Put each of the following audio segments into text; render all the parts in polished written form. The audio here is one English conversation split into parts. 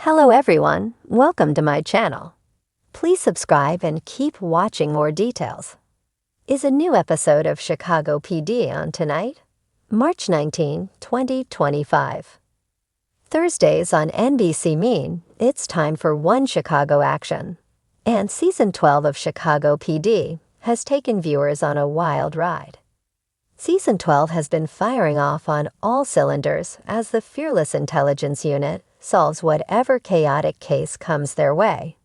Hello everyone, welcome to my channel. Please subscribe and keep watching more details. Is a new episode of Chicago PD on tonight? March 19, 2025. Thursdays on NBC mean it's time for One Chicago action. And Season 12 of Chicago PD has taken viewers on a wild ride. Season 12 has been firing off on all cylinders as the fearless intelligence unit solves whatever chaotic case comes their way.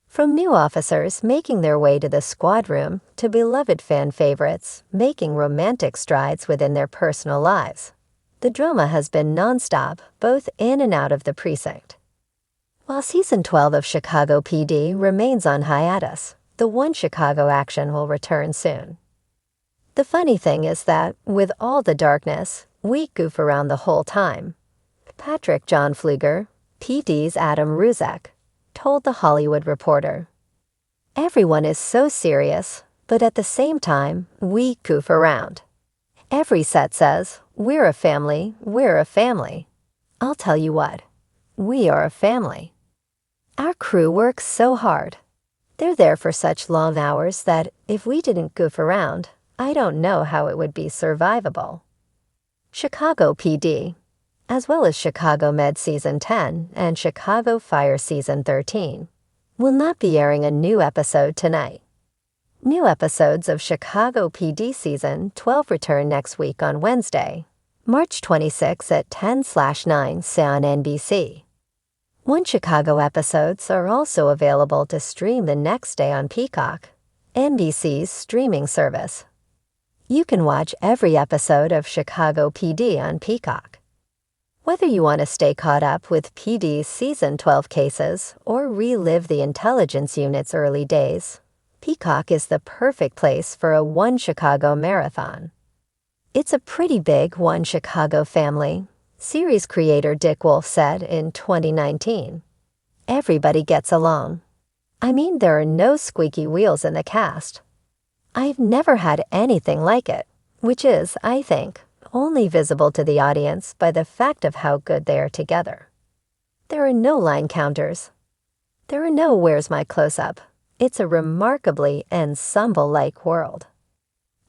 From new officers making their way to the squad room to beloved fan favorites making romantic strides within their personal lives, the drama has been nonstop both in and out of the precinct. While Season 12 of Chicago PD remains on hiatus, the One Chicago action will return soon. The funny thing is that, with all the darkness, we goof around the whole time. Patrick John Pfluger, PD's Adam Ruzek, told The Hollywood Reporter. Everyone is so serious, but at the same time, we goof around. Every set says, we're a family, we're a family. I'll tell you what, we are a family. Our crew works so hard. They're there for such long hours that if we didn't goof around, I don't know how it would be survivable. Chicago PD, as well as Chicago Med Season 10 and Chicago Fire Season 13, will not be airing a new episode tonight. New episodes of Chicago PD Season 12 return next week on Wednesday, March 26 at 10/9 on NBC. One Chicago episodes are also available to stream the next day on Peacock, NBC's streaming service. You can watch every episode of Chicago PD on Peacock. Whether you want to stay caught up with PD's Season 12 cases or relive the intelligence unit's early days, Peacock is the perfect place for a One Chicago marathon. It's a pretty big One Chicago family, series creator Dick Wolf said in 2019. Everybody gets along. I mean, there are no squeaky wheels in the cast. I've never had anything like it, which is, I think, only visible to the audience by the fact of how good they are together. There are no line counters. There are no "where's my close-up?" It's a remarkably ensemble-like world.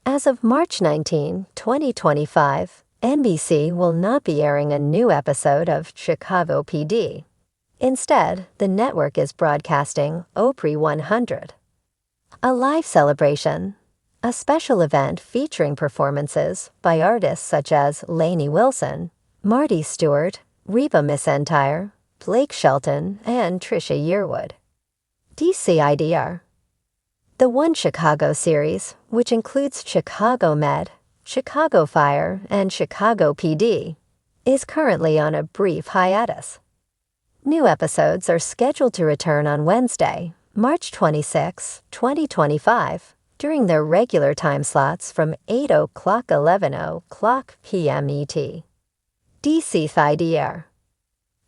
As of March 19, 2025, NBC will not be airing a new episode of Chicago PD. Instead, the network is broadcasting Opry 100. A live celebration, a special event featuring performances by artists such as Lainey Wilson, Marty Stewart, Reba McEntire, Blake Shelton, and Trisha Yearwood. DCIDR. The One Chicago series, which includes Chicago Med, Chicago Fire, and Chicago PD, is currently on a brief hiatus. New episodes are scheduled to return on Wednesday, March 26, 2025, during their regular time slots from 8:00 to 11:00 p.m. ET. DCIDR.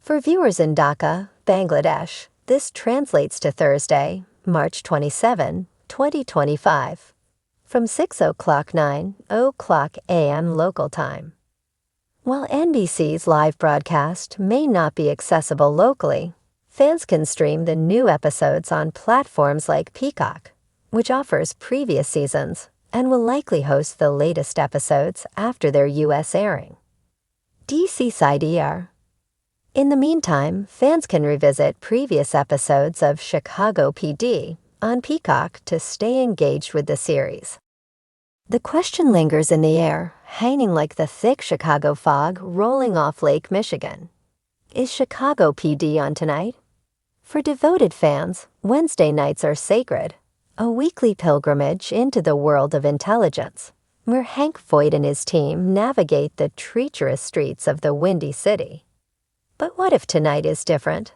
For viewers in Dhaka, Bangladesh, this translates to Thursday, March 27, 2025, from 6:09 a.m. local time. While NBC's live broadcast may not be accessible locally, fans can stream the new episodes on platforms like Peacock, which offers previous seasons and will likely host the latest episodes after their U.S. airing. DCIDR. In the meantime, fans can revisit previous episodes of Chicago PD on Peacock to stay engaged with the series. The question lingers in the air, hanging like the thick Chicago fog rolling off Lake Michigan. Is Chicago PD on tonight? For devoted fans, Wednesday nights are sacred, a weekly pilgrimage into the world of intelligence, where Hank Voight and his team navigate the treacherous streets of the Windy City. But what if tonight is different?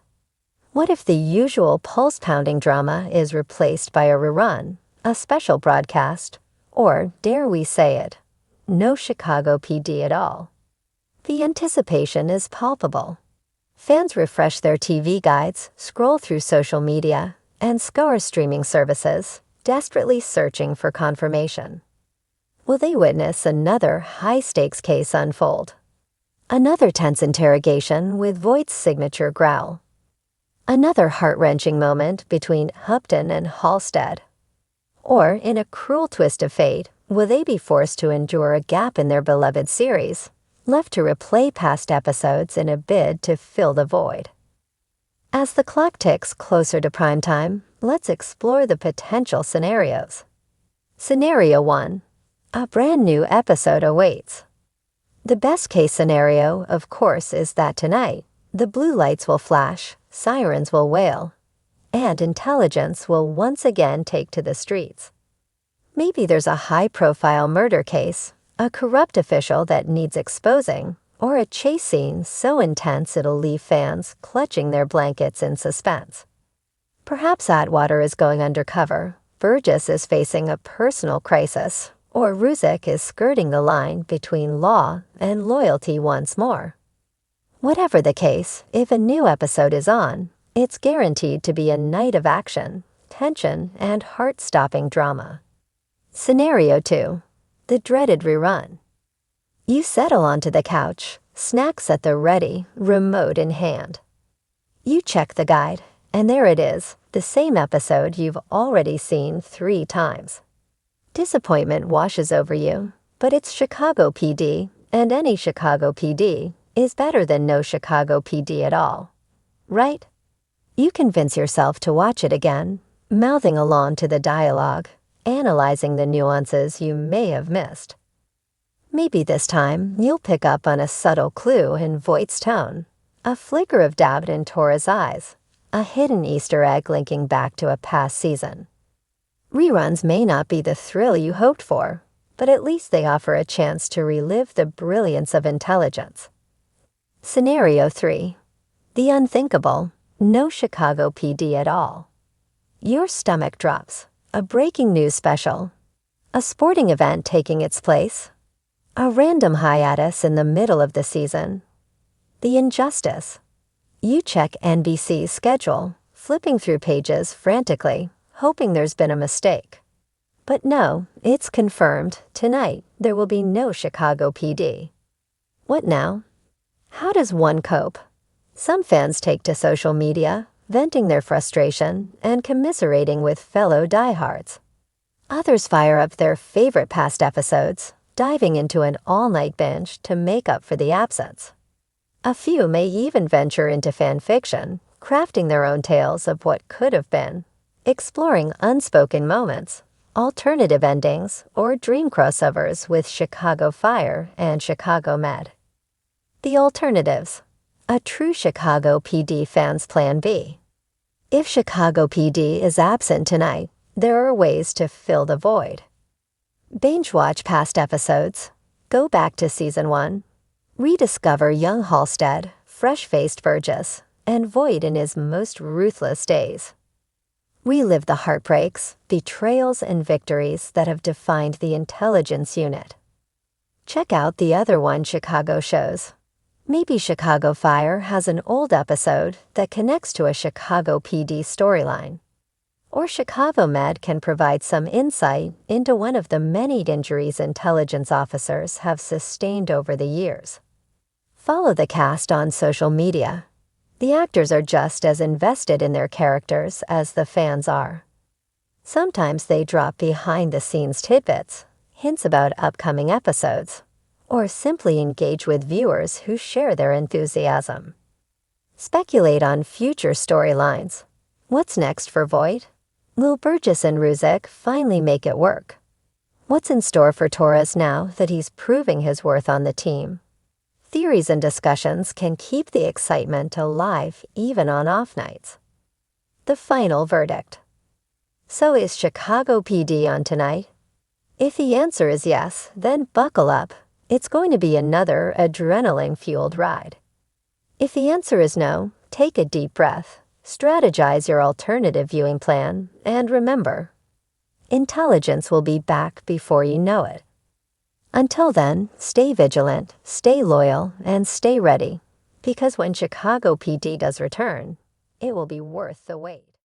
What if the usual pulse-pounding drama is replaced by a rerun, a special broadcast, or, dare we say it, no Chicago PD at all? The anticipation is palpable. Fans refresh their TV guides, scroll through social media, and scour streaming services, desperately searching for confirmation. Will they witness another high-stakes case unfold? Another tense interrogation with Voight's signature growl. Another heart-wrenching moment between Upton and Halstead. Or, in a cruel twist of fate, will they be forced to endure a gap in their beloved series, left to replay past episodes in a bid to fill the void? As the clock ticks closer to prime time, let's explore the potential scenarios. Scenario 1. A brand new episode awaits. The best-case scenario, of course, is that tonight, the blue lights will flash, sirens will wail, and intelligence will once again take to the streets. Maybe there's a high-profile murder case, a corrupt official that needs exposing, or a chase scene so intense it'll leave fans clutching their blankets in suspense. Perhaps Atwater is going undercover, Burgess is facing a personal crisis, or Ruzek is skirting the line between law and loyalty once more. Whatever the case, if a new episode is on, it's guaranteed to be a night of action, tension, and heart-stopping drama. Scenario 2. The dreaded rerun. You settle onto the couch, snacks at the ready, remote in hand. You check the guide, and there it is, the same episode you've already seen 3 times. Disappointment washes over you, but it's Chicago PD, and any Chicago PD is better than no Chicago PD at all. Right? You convince yourself to watch it again, mouthing along to the dialogue, analyzing the nuances you may have missed. Maybe this time you'll pick up on a subtle clue in Voight's tone, a flicker of doubt in Tora's eyes, a hidden Easter egg linking back to a past season. Reruns may not be the thrill you hoped for, but at least they offer a chance to relive the brilliance of intelligence. Scenario 3. The unthinkable. No Chicago PD at all. Your stomach drops. A breaking news special. A sporting event taking its place. A random hiatus in the middle of the season. The injustice. You check NBC's schedule, flipping through pages frantically, hoping there's been a mistake. But no, it's confirmed. Tonight, there will be no Chicago PD. What now? How does one cope? Some fans take to social media, venting their frustration and commiserating with fellow diehards. Others fire up their favorite past episodes, diving into an all-night binge to make up for the absence. A few may even venture into fan fiction, crafting their own tales of what could have been, exploring unspoken moments, alternative endings, or dream crossovers with Chicago Fire and Chicago Med. The alternatives. A true Chicago PD fan's plan B. If Chicago PD is absent tonight, there are ways to fill the void. Binge watch past episodes. Go back to Season 1. Rediscover young Halstead, fresh-faced Burgess, and Voight in his most ruthless days. Relive the heartbreaks, betrayals, and victories that have defined the intelligence unit. Check out the other One Chicago shows. Maybe Chicago Fire has an old episode that connects to a Chicago PD storyline. Or Chicago Med can provide some insight into one of the many injuries intelligence officers have sustained over the years. Follow the cast on social media. The actors are just as invested in their characters as the fans are. Sometimes they drop behind-the-scenes tidbits, hints about upcoming episodes, or simply engage with viewers who share their enthusiasm. Speculate on future storylines. What's next for Voight? Will Burgess and Ruzek finally make it work? What's in store for Torres now that he's proving his worth on the team? Theories and discussions can keep the excitement alive even on off nights. The final verdict. So is Chicago PD on tonight? If the answer is yes, then buckle up. It's going to be another adrenaline-fueled ride. If the answer is no, take a deep breath, strategize your alternative viewing plan, and remember, intelligence will be back before you know it. Until then, stay vigilant, stay loyal, and stay ready, because when Chicago PD does return, it will be worth the wait.